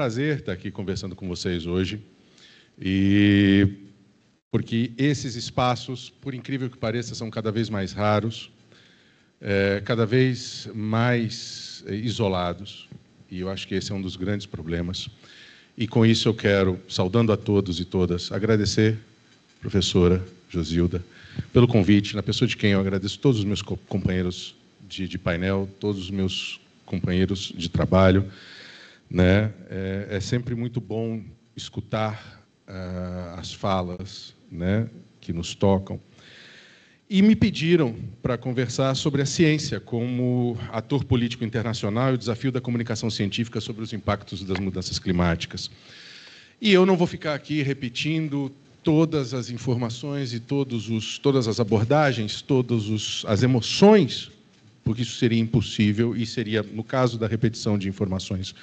prazer estar aqui conversando com vocês hoje, e porque esses espaços, por incrível que pareça, são cada vez mais raros, cada vez mais isolados, e eu acho que esse é um dos grandes problemas. E com isso eu quero, saudando a todos e todas, agradecer, professora Josilda, pelo convite, na pessoa de quem eu agradeço todos os meus companheiros de painel, todos os meus companheiros de trabalho, né? É sempre muito bom escutar as falas, né, que nos tocam. E me pediram para conversar sobre a ciência como ator político internacional e o desafio da comunicação científica sobre os impactos das mudanças climáticas. E eu não vou ficar aqui repetindo todas as informações e todas as abordagens, todas as emoções, porque isso seria impossível e seria, no caso da repetição de informações,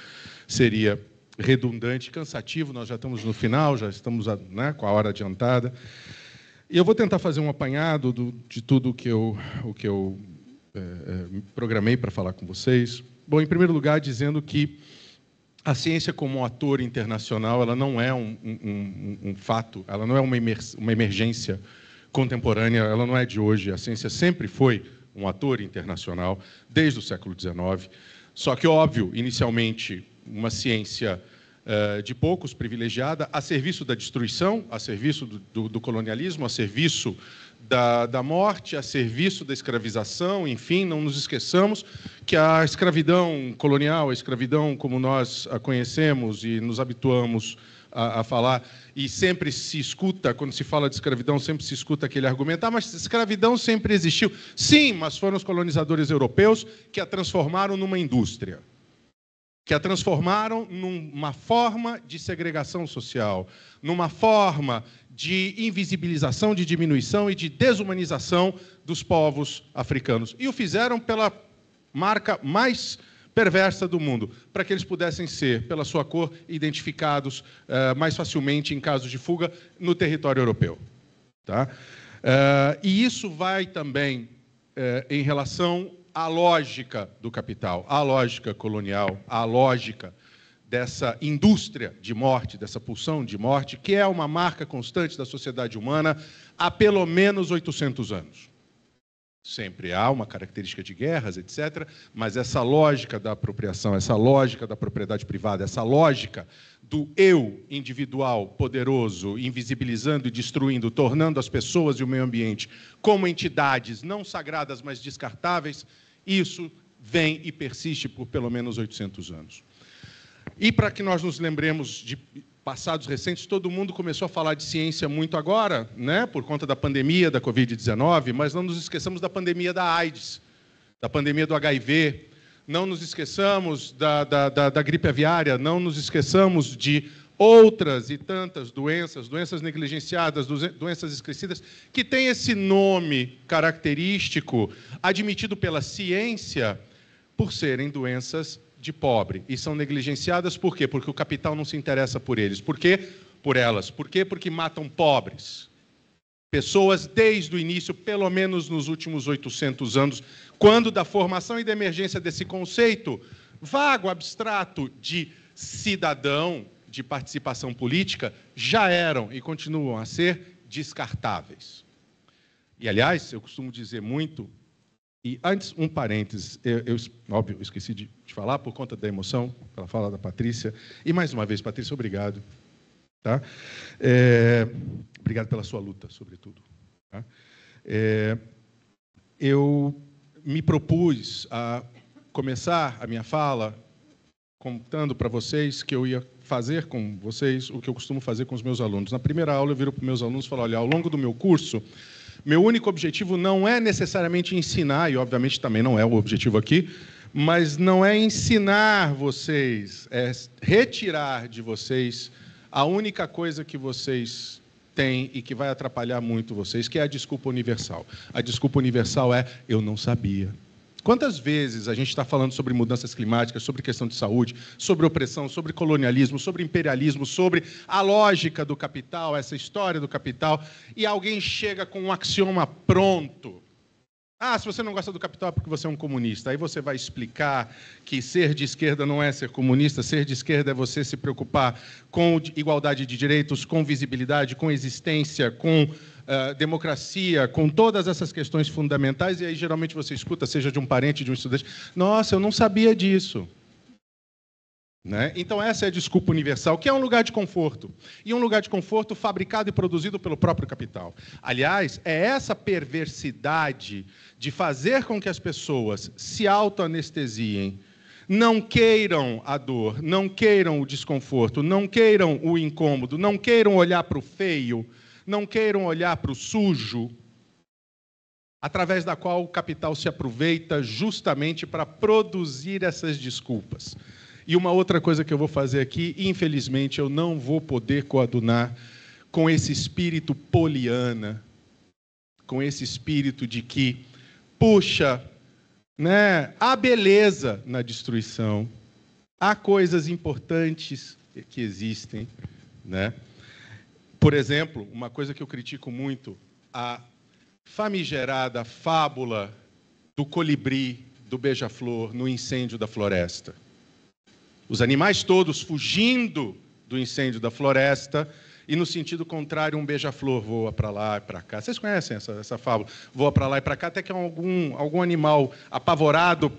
seria redundante, cansativo. Nós já estamos no final, já estamos, né, com a hora adiantada. E eu vou tentar fazer um apanhado de tudo o que eu programei para falar com vocês. Bom, em primeiro lugar, dizendo que a ciência como um ator internacional, ela não é um fato, ela não é uma emergência contemporânea, ela não é de hoje. A ciência sempre foi um ator internacional, desde o século XIX. Só que, óbvio, inicialmente, uma ciência de poucos, privilegiada, a serviço da destruição, a serviço do colonialismo, a serviço da morte, a serviço da escravização. Enfim, não nos esqueçamos que a escravidão colonial, a escravidão como nós a conhecemos e nos habituamos a falar, e sempre se escuta, quando se fala de escravidão, sempre se escuta aquele argumento: mas escravidão sempre existiu. Sim, mas foram os colonizadores europeus que a transformaram numa indústria, que a transformaram numa forma de segregação social, numa forma de invisibilização, de diminuição e de desumanização dos povos africanos. E o fizeram pela marca mais perversa do mundo, para que eles pudessem ser, pela sua cor, identificados mais facilmente em casos de fuga no território europeu. Tá? E isso vai também em relação à lógica do capital, à lógica colonial, à lógica dessa indústria de morte, dessa pulsão de morte, que é uma marca constante da sociedade humana há pelo menos 800 anos. Sempre há uma característica de guerras, etc., mas essa lógica da apropriação, essa lógica da propriedade privada, essa lógica do eu individual, poderoso, invisibilizando e destruindo, tornando as pessoas e o meio ambiente como entidades não sagradas, mas descartáveis, isso vem e persiste por pelo menos 800 anos. E para que nós nos lembremos de passados recentes, todo mundo começou a falar de ciência muito agora, né, por conta da pandemia da Covid-19, mas não nos esqueçamos da pandemia da AIDS, da pandemia do HIV, não nos esqueçamos da gripe aviária, não nos esqueçamos de outras e tantas doenças negligenciadas, doenças esquecidas, que têm esse nome característico admitido pela ciência por serem doenças de pobre, e são negligenciadas por quê? Porque o capital não se interessa por eles. Por quê? Por elas. Por quê? Porque matam pobres. Pessoas desde o início, pelo menos nos últimos 800 anos, quando da formação e da emergência desse conceito vago, abstrato, de cidadão, de participação política, já eram e continuam a ser descartáveis. E, aliás, eu costumo dizer muito. E antes, um parênteses, óbvio, eu esqueci de falar por conta da emoção, pela fala da Patrícia. E, mais uma vez, Patrícia, obrigado. Tá? Obrigado pela sua luta, sobretudo. Tá? Eu me propus a começar a minha fala contando para vocês que eu ia fazer com vocês o que eu costumo fazer com os meus alunos. Na primeira aula, eu viro para os meus alunos e falo: olha, ao longo do meu curso, meu único objetivo não é necessariamente ensinar, e obviamente também não é o objetivo aqui, mas não é ensinar vocês, é retirar de vocês a única coisa que vocês têm e que vai atrapalhar muito vocês, que é a desculpa universal. A desculpa universal é: eu não sabia. Quantas vezes a gente está falando sobre mudanças climáticas, sobre questão de saúde, sobre opressão, sobre colonialismo, sobre imperialismo, sobre a lógica do capital, essa história do capital, e alguém chega com um axioma pronto. Ah, se você não gosta do capital é porque você é um comunista. Aí você vai explicar que ser de esquerda não é ser comunista, ser de esquerda é você se preocupar com igualdade de direitos, com visibilidade, com existência, com democracia, com todas essas questões fundamentais, e aí geralmente você escuta, seja de um parente, de um estudante, nossa, eu não sabia disso. Né? Então, essa é a desculpa universal, que é um lugar de conforto. E um lugar de conforto fabricado e produzido pelo próprio capital. Aliás, é essa perversidade de fazer com que as pessoas se autoanestesiem, não queiram a dor, não queiram o desconforto, não queiram o incômodo, não queiram olhar para o feio, não queiram olhar para o sujo, através da qual o capital se aproveita justamente para produzir essas desculpas. E uma outra coisa que eu vou fazer aqui, infelizmente, eu não vou poder coadunar com esse espírito poliana, com esse espírito de que, puxa, né, há beleza na destruição, há coisas importantes que existem. Né? Por exemplo, uma coisa que eu critico muito, a famigerada fábula do colibri, do beija-flor, no incêndio da floresta. Os animais todos fugindo do incêndio da floresta e, no sentido contrário, um beija-flor voa para lá e para cá. Vocês conhecem essa fábula? Voa para lá e para cá, até que algum animal apavorado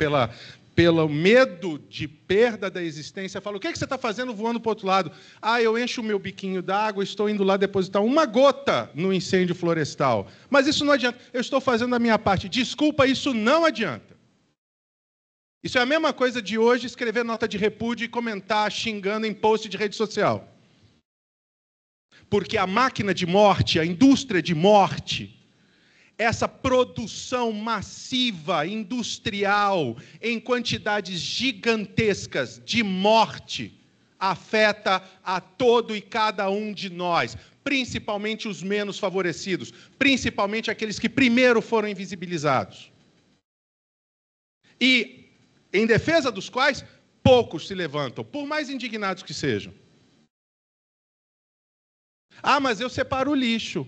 pelo medo de perda da existência fala: o que você está fazendo voando para o outro lado? Ah, eu encho o meu biquinho d'água, estou indo lá depositar uma gota no incêndio florestal. Mas isso não adianta, eu estou fazendo a minha parte. Desculpa, isso não adianta. Isso é a mesma coisa de hoje escrever nota de repúdio e comentar xingando em post de rede social. Porque a máquina de morte, a indústria de morte, essa produção massiva, industrial, em quantidades gigantescas de morte, afeta a todo e cada um de nós, principalmente os menos favorecidos, principalmente aqueles que primeiro foram invisibilizados. E em defesa dos quais poucos se levantam, por mais indignados que sejam. Ah, mas eu separo o lixo.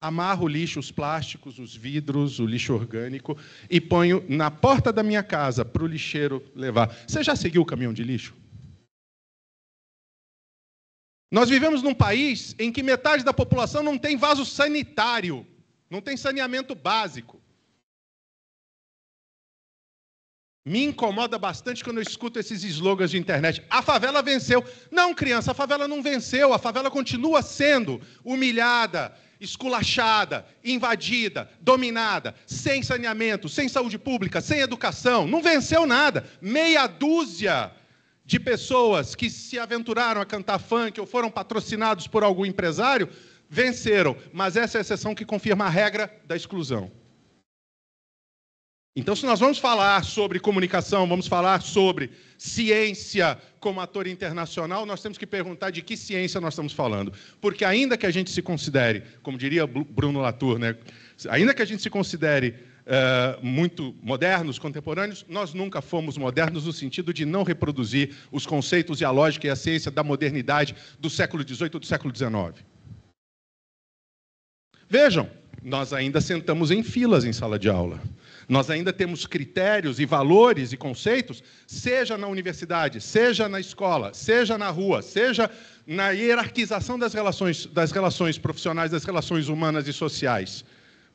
Amarro o lixo, os plásticos, os vidros, o lixo orgânico e ponho na porta da minha casa para o lixeiro levar. Você já seguiu o caminhão de lixo? Nós vivemos num país em que metade da população não tem vaso sanitário, não tem saneamento básico. Me incomoda bastante quando eu escuto esses slogans de internet. A favela venceu. Não, criança, a favela não venceu. A favela continua sendo humilhada, esculachada, invadida, dominada, sem saneamento, sem saúde pública, sem educação. Não venceu nada. Meia dúzia de pessoas que se aventuraram a cantar funk ou foram patrocinados por algum empresário venceram. Mas essa é a exceção que confirma a regra da exclusão. Então, se nós vamos falar sobre comunicação, vamos falar sobre ciência como ator internacional, nós temos que perguntar de que ciência nós estamos falando. Porque ainda que a gente se considere, como diria Bruno Latour, né, ainda que a gente se considere muito modernos, contemporâneos, nós nunca fomos modernos no sentido de não reproduzir os conceitos e a lógica e a ciência da modernidade do século XVIII ou do século XIX. Vejam, nós ainda sentamos em filas em sala de aula. Nós ainda temos critérios e valores e conceitos, seja na universidade, seja na escola, seja na rua, seja na hierarquização das relações profissionais, das relações humanas e sociais.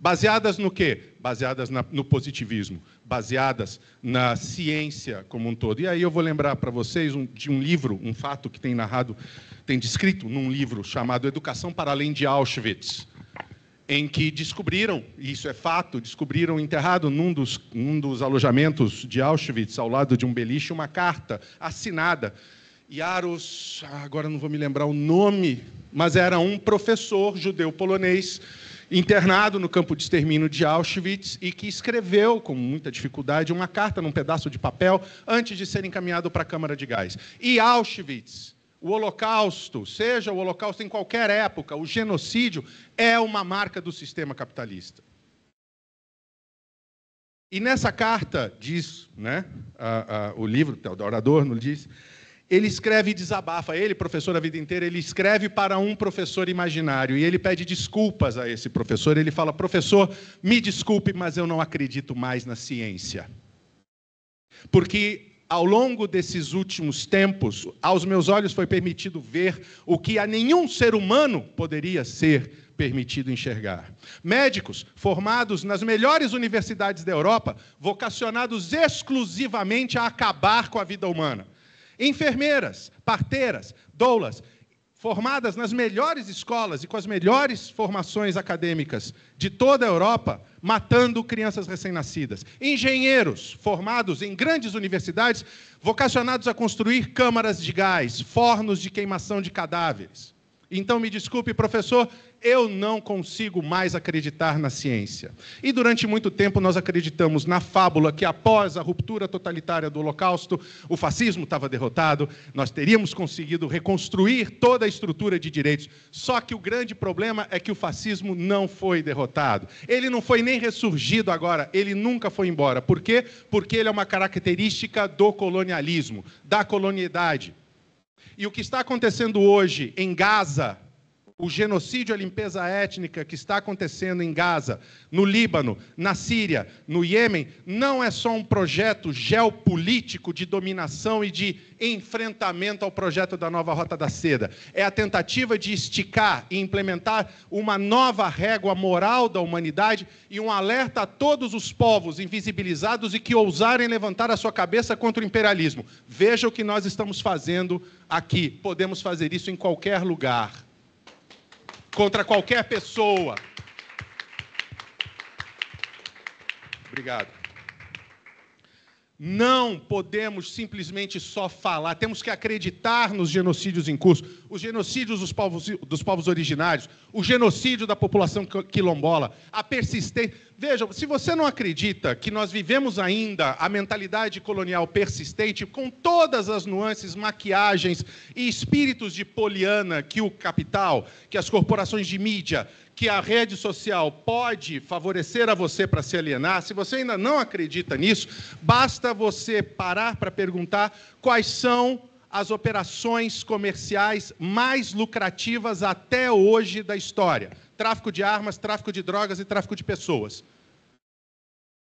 Baseadas no quê? Baseadas no positivismo, baseadas na ciência como um todo. E aí eu vou lembrar para vocês de um livro, um fato que tem descrito num livro chamado Educação para Além de Auschwitz, em que descobriram, e isso é fato, descobriram enterrado num dos alojamentos de Auschwitz, ao lado de um beliche, uma carta assinada. Jaros, agora não vou me lembrar o nome, mas era um professor judeu polonês, internado no campo de extermínio de Auschwitz, e que escreveu, com muita dificuldade, uma carta num pedaço de papel, antes de ser encaminhado para a câmara de gás. E Auschwitz, o Holocausto, seja o Holocausto em qualquer época, o genocídio é uma marca do sistema capitalista. E nessa carta diz, né, o livro, Theodor Adorno diz, Ele escreve e desabafa. Ele, professor a vida inteira, ele escreve para um professor imaginário e ele pede desculpas a esse professor. Ele fala: professor, me desculpe, mas eu não acredito mais na ciência. Porque ao longo desses últimos tempos, aos meus olhos foi permitido ver o que a nenhum ser humano poderia ser permitido enxergar. Médicos formados nas melhores universidades da Europa, vocacionados exclusivamente a acabar com a vida humana. Enfermeiras, parteiras, doulas, formadas nas melhores escolas e com as melhores formações acadêmicas de toda a Europa, matando crianças recém-nascidas. Engenheiros formados em grandes universidades, vocacionados a construir câmaras de gás, fornos de queimação de cadáveres. Então, me desculpe, professor, eu não consigo mais acreditar na ciência. E durante muito tempo nós acreditamos na fábula que após a ruptura totalitária do Holocausto, o fascismo estava derrotado, nós teríamos conseguido reconstruir toda a estrutura de direitos. Só que o grande problema é que o fascismo não foi derrotado. Ele não foi nem ressurgido agora, ele nunca foi embora. Por quê? Porque ele é uma característica do colonialismo, da colonialidade. E o que está acontecendo hoje em Gaza, o genocídio, a limpeza étnica que está acontecendo em Gaza, no Líbano, na Síria, no Iêmen, não é só um projeto geopolítico de dominação e de enfrentamento ao projeto da nova Rota da Seda. É a tentativa de esticar e implementar uma nova régua moral da humanidade e um alerta a todos os povos invisibilizados e que ousarem levantar a sua cabeça contra o imperialismo. Veja o que nós estamos fazendo aqui. Podemos fazer isso em qualquer lugar. Contra qualquer pessoa. Obrigado. Não podemos simplesmente só falar, temos que acreditar nos genocídios em curso. Os genocídios dos povos originários, o genocídio da população quilombola, a persistência. Veja, se você não acredita que nós vivemos ainda a mentalidade colonial persistente, com todas as nuances, maquiagens e espíritos de poliana que o capital, que as corporações de mídia, que a rede social pode favorecer a você para se alienar, se você ainda não acredita nisso, basta você parar para perguntar quais são as operações comerciais mais lucrativas até hoje da história. Tráfico de armas, tráfico de drogas e tráfico de pessoas.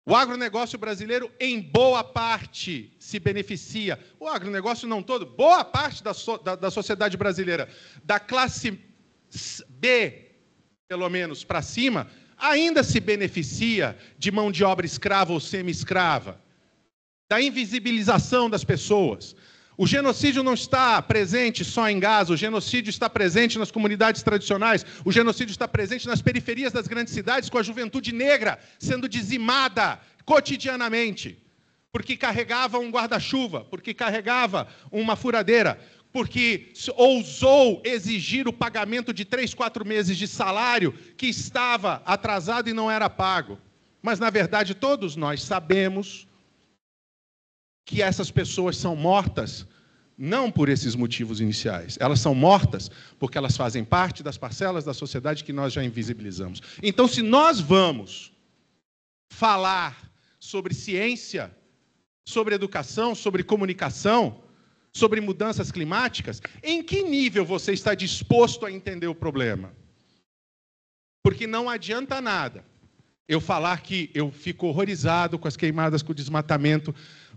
O agronegócio brasileiro, em boa parte, se beneficia. O agronegócio não todo, boa parte da sociedade brasileira, da classe B, pelo menos para cima, ainda se beneficia de mão de obra escrava ou semi-escrava, da invisibilização das pessoas. O genocídio não está presente só em Gaza, o genocídio está presente nas comunidades tradicionais, o genocídio está presente nas periferias das grandes cidades, com a juventude negra sendo dizimada cotidianamente, porque carregava um guarda-chuva, porque carregava uma furadeira, porque ousou exigir o pagamento de 3, 4 meses de salário que estava atrasado e não era pago. Mas, na verdade, todos nós sabemos que essas pessoas são mortas não por esses motivos iniciais. Elas são mortas porque elas fazem parte das parcelas da sociedade que nós já invisibilizamos. Então, se nós vamos falar sobre ciência, sobre educação, sobre comunicação, sobre mudanças climáticas, em que nível você está disposto a entender o problema? Porque não adianta nada eu falar que eu fico horrorizado com as queimadas, com o desmatamento,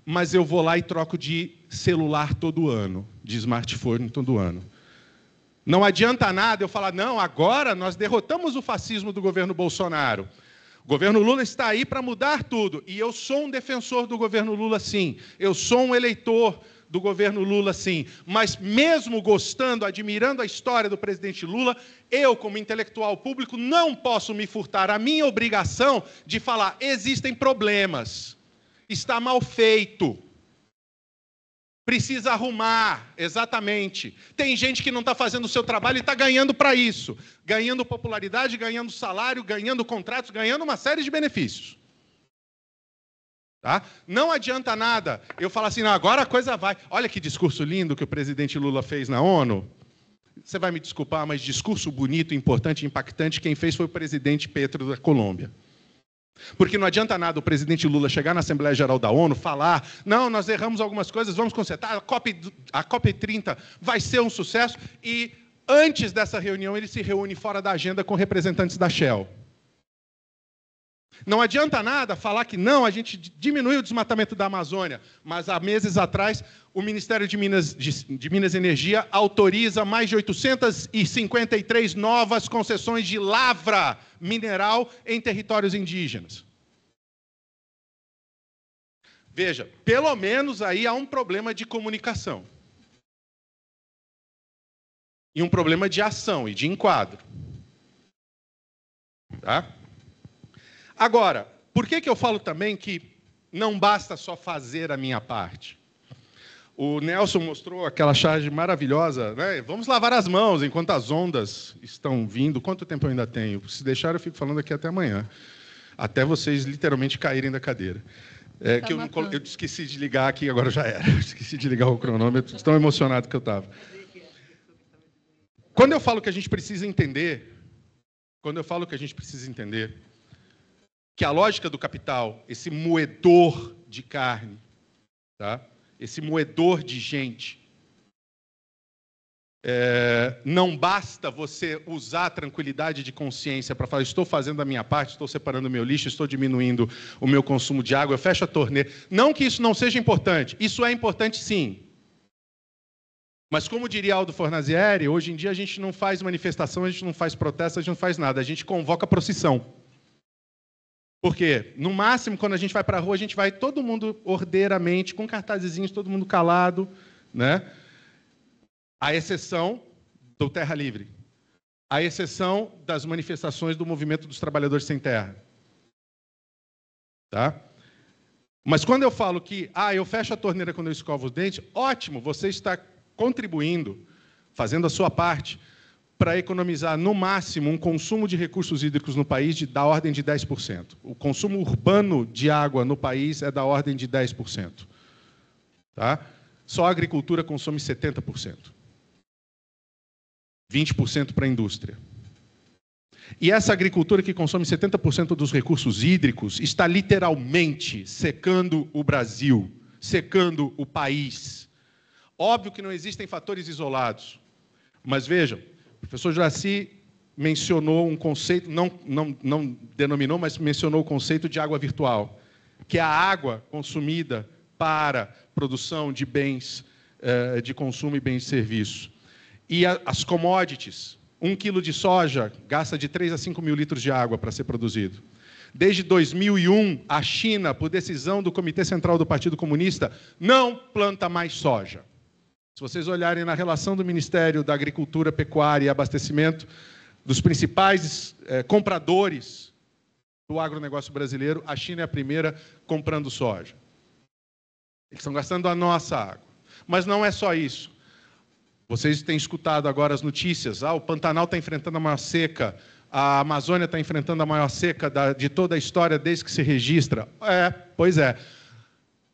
mas eu vou lá e troco de celular todo ano, de smartphone todo ano. Não adianta nada eu falar, não, agora nós derrotamos o fascismo do governo Bolsonaro. O governo Lula está aí para mudar tudo. E eu sou um defensor do governo Lula, sim. Eu sou um eleitor do governo Lula, sim. Mas mesmo gostando, admirando a história do presidente Lula, eu, como intelectual público, não posso me furtar a minha obrigação de falar, existem problemas, está mal feito, precisa arrumar, exatamente. Tem gente que não está fazendo o seu trabalho e está ganhando para isso, ganhando popularidade, ganhando salário, ganhando contratos, ganhando uma série de benefícios. Tá? Não adianta nada eu falar assim, não, agora a coisa vai. Olha que discurso lindo que o presidente Lula fez na ONU. Você vai me desculpar, mas discurso bonito, importante, impactante, quem fez foi o presidente Petro da Colômbia. Porque não adianta nada o presidente Lula chegar na Assembleia Geral da ONU, falar, não, nós erramos algumas coisas, vamos consertar, a COP30 vai ser um sucesso, e antes dessa reunião ele se reúne fora da agenda com representantes da Shell. Não adianta nada falar que não, a gente diminui o desmatamento da Amazônia, mas há meses atrás o Ministério de Minas e Energia autoriza mais de 853 novas concessões de lavra mineral em territórios indígenas. Veja, pelo menos aí há um problema de comunicação. E um problema de ação e de enquadro. Tá? Agora, por que eu falo também que não basta só fazer a minha parte? O Nelson mostrou aquela charge maravilhosa, né? Vamos lavar as mãos enquanto as ondas estão vindo. Quanto tempo eu ainda tenho? Se deixar, eu fico falando aqui até amanhã. Até vocês literalmente caírem da cadeira. Que eu esqueci de ligar aqui, agora já era. Esqueci de ligar o cronômetro, tão emocionado que eu estava. Quando eu falo que a gente precisa entender, que a lógica do capital, esse moedor de carne, tá? Esse moedor de gente, não basta você usar a tranquilidade de consciência para falar, estou fazendo a minha parte, estou separando o meu lixo, estou diminuindo o meu consumo de água, eu fecho a torneira. Não que isso não seja importante, isso é importante sim. Mas como diria Aldo Fornazieri, hoje em dia a gente não faz manifestação, a gente não faz protesto, a gente não faz nada, a gente convoca procissão. Por quê? No máximo, quando a gente vai para a rua, a gente vai todo mundo ordeiramente, com cartazezinhos, todo mundo calado, né? À exceção do Terra Livre. À exceção das manifestações do movimento dos trabalhadores sem terra. Tá? Mas quando eu falo que eu fecho a torneira quando eu escovo os dentes, ótimo, você está contribuindo, fazendo a sua parte, para economizar, no máximo, um consumo de recursos hídricos no país da ordem de 10%. O consumo urbano de água no país é da ordem de 10%. Tá? Só a agricultura consome 70%. 20% para a indústria. E essa agricultura que consome 70% dos recursos hídricos está literalmente secando o Brasil, secando o país. Óbvio que não existem fatores isolados, mas vejam, o professor Juraci mencionou um conceito, não denominou, mas mencionou o conceito de água virtual, que é a água consumida para produção de bens de consumo e bens de serviço. E as commodities, 1 quilo de soja gasta de 3 a 5 mil litros de água para ser produzido. Desde 2001, a China, por decisão do Comitê Central do Partido Comunista, não planta mais soja. Se vocês olharem na relação do Ministério da Agricultura, Pecuária e Abastecimento, dos principais compradores do agronegócio brasileiro, a China é a primeira comprando soja. Eles estão gastando a nossa água. Mas não é só isso. Vocês têm escutado agora as notícias, o Pantanal está enfrentando a maior seca, a Amazônia está enfrentando a maior seca de toda a história desde que se registra. Pois é.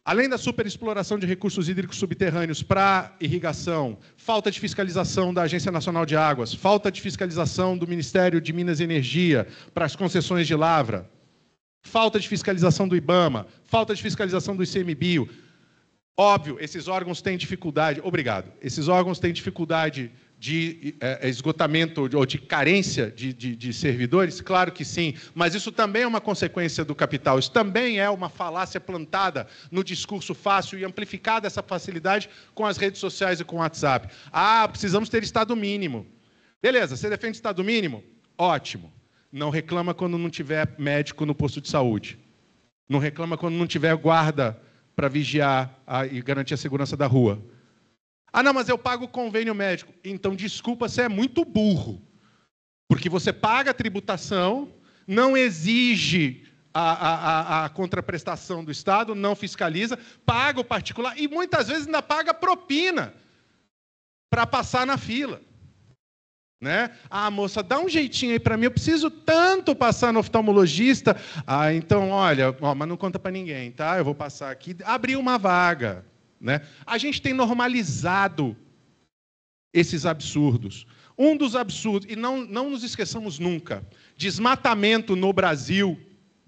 Além da superexploração de recursos hídricos subterrâneos para irrigação, falta de fiscalização da Agência Nacional de Águas, falta de fiscalização do Ministério de Minas e Energia para as concessões de lavra, falta de fiscalização do IBAMA, falta de fiscalização do ICMBio. Óbvio, esses órgãos têm dificuldade, esses órgãos têm dificuldade de esgotamento ou de carência de servidores? Claro que sim, mas isso também é uma consequência do capital, isso também é uma falácia plantada no discurso fácil e amplificada essa facilidade com as redes sociais e com o WhatsApp. Precisamos ter Estado mínimo. Beleza, você defende Estado mínimo? Ótimo. Não reclama quando não tiver médico no posto de saúde. Não reclama quando não tiver guarda para vigiar e garantir a segurança da rua. Não, mas eu pago o convênio médico. Então, desculpa, você é muito burro. Porque você paga a tributação, não exige a contraprestação do Estado, não fiscaliza, paga o particular e muitas vezes ainda paga propina para passar na fila. Né? Moça, dá um jeitinho aí para mim, eu preciso tanto passar no oftalmologista. Então, olha, mas não conta para ninguém, tá? Eu vou passar aqui, abrir uma vaga. Né? A gente tem normalizado esses absurdos. Um dos absurdos, e não nos esqueçamos nunca, desmatamento no Brasil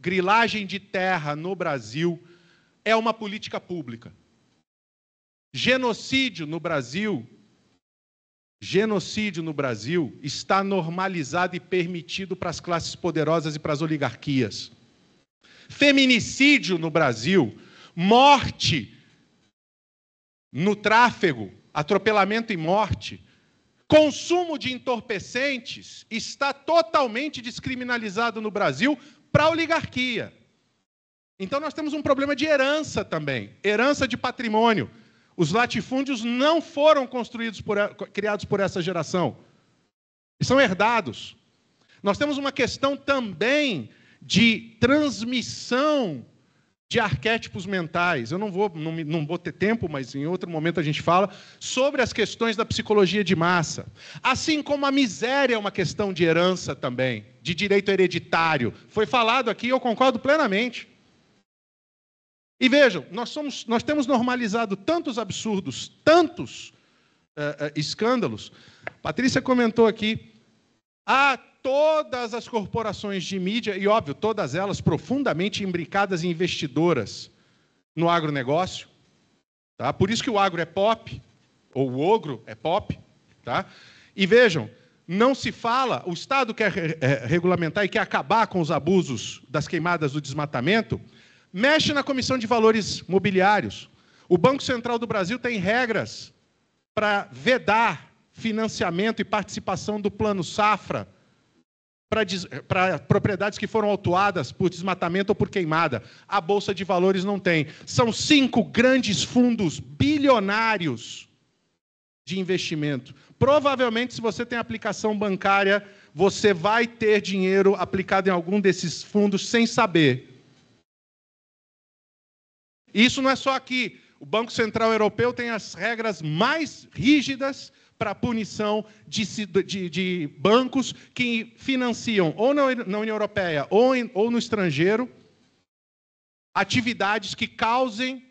grilagem de terra no Brasil é uma política pública. Genocídio no Brasil está normalizado e permitido para as classes poderosas e para as oligarquias. Feminicídio no Brasil, morte no tráfego, atropelamento e morte, consumo de entorpecentes está totalmente descriminalizado no Brasil para a oligarquia. Então nós temos um problema de herança também, herança de patrimônio. Os latifúndios não foram criados por essa geração. E são herdados. Nós temos uma questão também de transmissão de arquétipos mentais. Eu não vou ter tempo, mas em outro momento a gente fala sobre as questões da psicologia de massa. Assim como a miséria é uma questão de herança também, de direito hereditário. Foi falado aqui, eu concordo plenamente. E vejam, nós temos normalizado tantos absurdos, tantos escândalos. Patrícia comentou aqui, todas as corporações de mídia, e óbvio, todas elas profundamente imbricadas em investidoras no agronegócio. Tá? Por isso que o agro é pop, ou o ogro é pop. Tá? E vejam, não se fala, o Estado quer regulamentar e quer acabar com os abusos das queimadas do desmatamento, mexe na Comissão de Valores Mobiliários. O Banco Central do Brasil tem regras para vedar financiamento e participação do Plano Safra para propriedades que foram autuadas por desmatamento ou por queimada. A Bolsa de Valores não tem. São 5 grandes fundos bilionários de investimento. Provavelmente, se você tem aplicação bancária, você vai ter dinheiro aplicado em algum desses fundos sem saber. Isso não é só aqui. O Banco Central Europeu tem as regras mais rígidas para a punição de bancos que financiam, ou na União Europeia, ou no estrangeiro, atividades que causem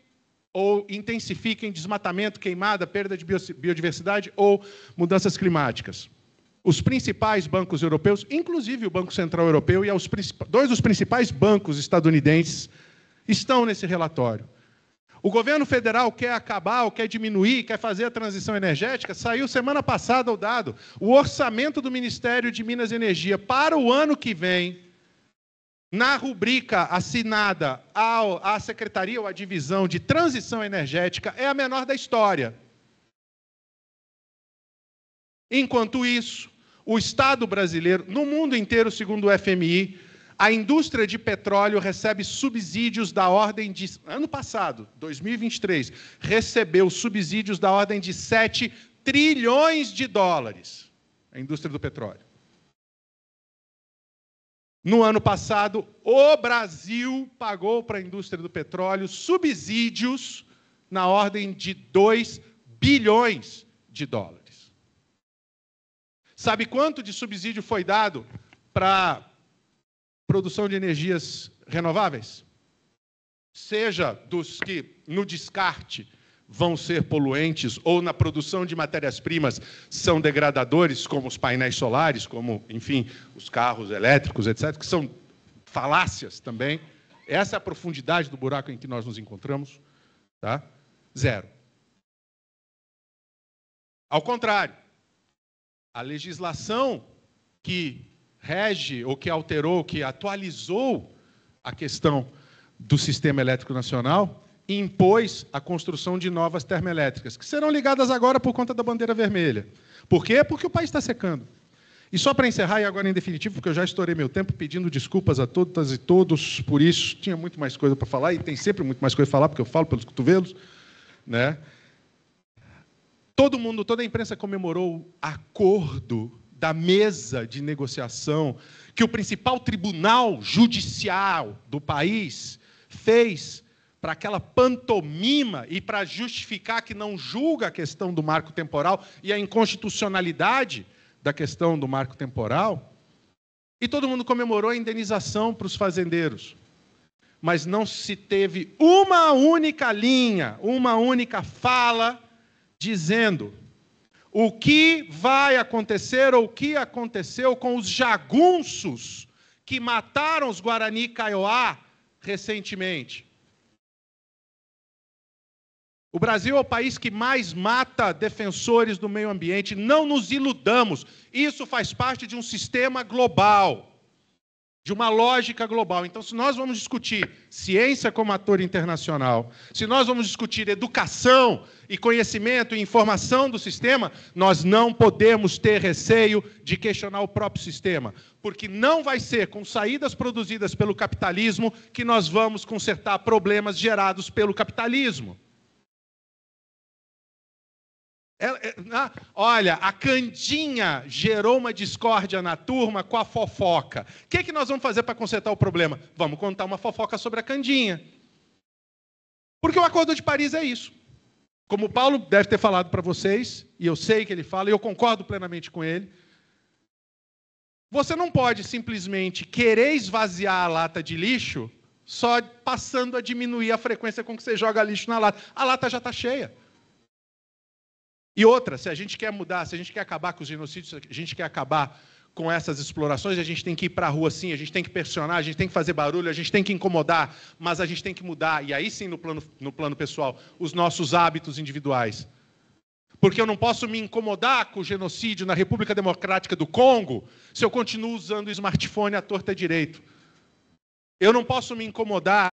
ou intensifiquem desmatamento, queimada, perda de biodiversidade ou mudanças climáticas. Os principais bancos europeus, inclusive o Banco Central Europeu e dois dos principais bancos estadunidenses, estão nesse relatório. O governo federal quer acabar, ou quer diminuir, quer fazer a transição energética. Saiu semana passada o dado. O orçamento do Ministério de Minas e Energia para o ano que vem, na rubrica assinada à Secretaria ou à Divisão de Transição Energética, é a menor da história. Enquanto isso, o Estado brasileiro, no mundo inteiro, segundo o FMI, a indústria de petróleo recebe subsídios da ordem de... Ano passado, 2023, recebeu subsídios da ordem de 7 trilhões de dólares. A indústria do petróleo. No ano passado, o Brasil pagou para a indústria do petróleo subsídios na ordem de 2 bilhões de dólares. Sabe quanto de subsídio foi dado para produção de energias renováveis? Seja dos que, no descarte, vão ser poluentes, ou na produção de matérias-primas são degradadores, como os painéis solares, como, enfim, os carros elétricos, etc., que são falácias também. Essa é a profundidade do buraco em que nós nos encontramos. Tá? 0. Ao contrário, a legislação que rege, ou que alterou, que atualizou a questão do Sistema Elétrico Nacional, impôs a construção de novas termoelétricas, que serão ligadas agora por conta da bandeira vermelha. Por quê? Porque o país está secando. E só para encerrar, e agora em definitivo, porque eu já estourei meu tempo pedindo desculpas a todas e todos por isso, tinha muito mais coisa para falar, e tem sempre muito mais coisa para falar, porque eu falo pelos cotovelos, né? Todo mundo, toda a imprensa comemorou o acordo da mesa de negociação que o principal tribunal judicial do país fez para aquela pantomima e para justificar que não julga a questão do marco temporal e a inconstitucionalidade da questão do marco temporal. E todo mundo comemorou a indenização para os fazendeiros. Mas não se teve uma única linha, uma única fala dizendo o que vai acontecer ou o que aconteceu com os jagunços que mataram os Guarani Kaiowá recentemente. O Brasil é o país que mais mata defensores do meio ambiente. Não nos iludamos. Isso faz parte de um sistema global, de uma lógica global. Então, se nós vamos discutir ciência como ator internacional, se nós vamos discutir educação e conhecimento e informação do sistema, nós não podemos ter receio de questionar o próprio sistema, porque não vai ser com saídas produzidas pelo capitalismo que nós vamos consertar problemas gerados pelo capitalismo. Olha, a Candinha gerou uma discórdia na turma com a fofoca. O que nós vamos fazer para consertar o problema? Vamos contar uma fofoca sobre a Candinha. Porque o Acordo de Paris é isso. Como o Paulo deve ter falado para vocês, e eu sei que ele fala, e eu concordo plenamente com ele, você não pode simplesmente querer esvaziar a lata de lixo só passando a diminuir a frequência com que você joga lixo na lata. A lata já está cheia. E outra, se a gente quer mudar, se a gente quer acabar com os genocídios, se a gente quer acabar com essas explorações, a gente tem que ir para a rua sim, a gente tem que pressionar, a gente tem que fazer barulho, a gente tem que incomodar, mas a gente tem que mudar, e aí sim no plano pessoal, os nossos hábitos individuais. Porque eu não posso me incomodar com o genocídio na República Democrática do Congo se eu continuo usando o smartphone à torta e direito. Eu não posso me incomodar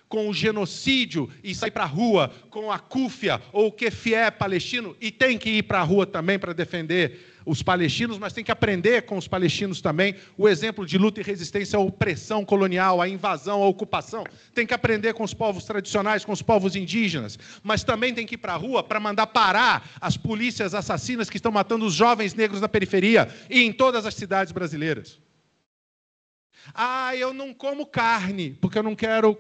com o genocídio e sair para a rua com a Kufia ou o Kefie palestino, e tem que ir para a rua também para defender os palestinos, mas tem que aprender com os palestinos também o exemplo de luta e resistência à opressão colonial, à invasão, à ocupação. Tem que aprender com os povos tradicionais, com os povos indígenas, mas também tem que ir para a rua para mandar parar as polícias assassinas que estão matando os jovens negros na periferia e em todas as cidades brasileiras. Eu não como carne, porque eu não quero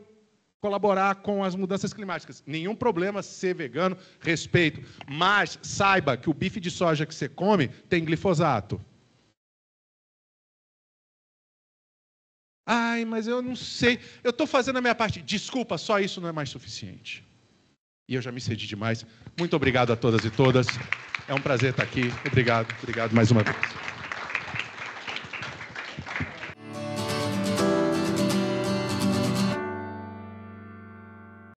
colaborar com as mudanças climáticas. Nenhum problema ser vegano, respeito. Mas saiba que o bife de soja que você come tem glifosato. Mas eu não sei. Eu estou fazendo a minha parte. Desculpa, só isso não é mais suficiente. E eu já me cedi demais. Muito obrigado a todas e todas. É um prazer estar aqui. Obrigado mais uma vez.